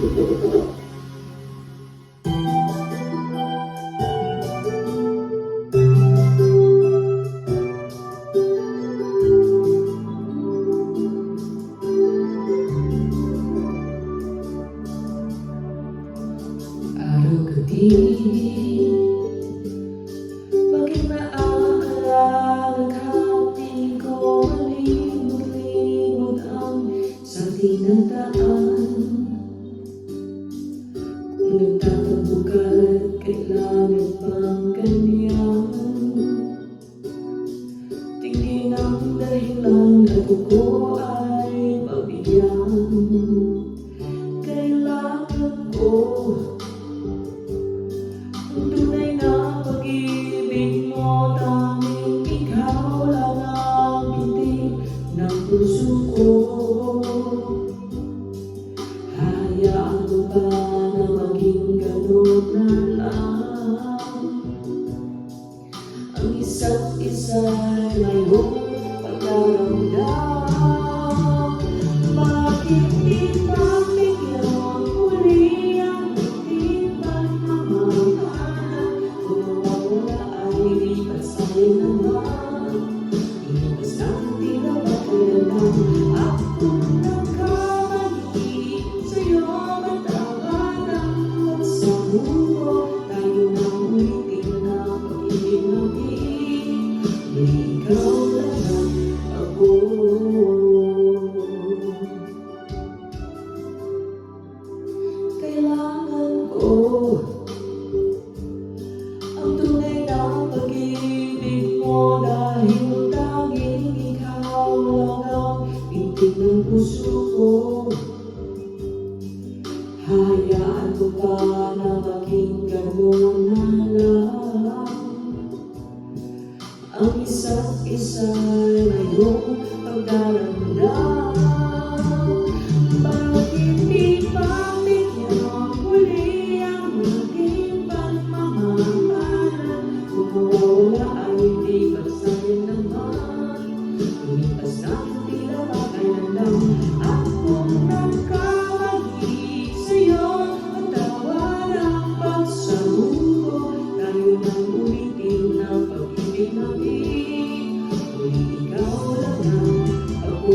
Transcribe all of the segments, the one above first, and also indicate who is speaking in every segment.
Speaker 1: Araw-gabi, bakit naaalala ka? Piling ko malimot-limot ang sa tinadaan. Kung nagtatampo ka, kailangan pang ganyan. Tingin ang dahilan at ako ay pabiyan. Kailangan ko ang tunay na pag-ibig mo, tanging ikaw lang ang binti ng puso ko. Hayaan mo ba na maging ganun na lang? Ang isa't isa'y mayroong pagdaramdam. Bakit di ba bigyan muli ang ating pagmamahal? Kung mawawala ay lipas sa'yo naman. Ilipas natin tila ba kailan? Ako nagkamali sa'yo, matawad ang pagsabuko. Tayo na ulitin na pag-ibig natin. Ikaw lang ako. Kailangan ko ang tunay na pag-ibig mo, dahil tanging ikaw lang ang binti ng puso ko. Hayaan mo ba na maging ganun na lang? Ang isa't isa'y mayroong pagdaramdam. Bakit di ba bigyan muli ang ating pagmamahal? Kung mawawala ay lipas sa'yo naman. Lumipas natin tila ba kailan? Ako nagkamali sa'yo, matawad ang pagsabuko. Tayo nang ulitin ang pag-ibig natin. Uli ikaw lang ako.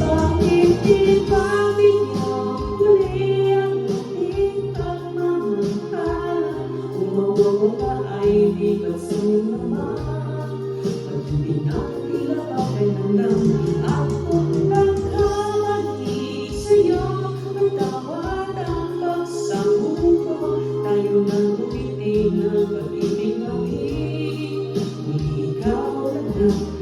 Speaker 1: Bakit di ba bigyan muli ang ating pagmamahal? Kung mawawala ay lipas sa'yo naman. Pag-ibig natin tila ba kailan? Ako nagkamali sa'yo, matawad ang pagsabuko. Tayo nang ulitin ang pag-ibig natin. Ikaw lang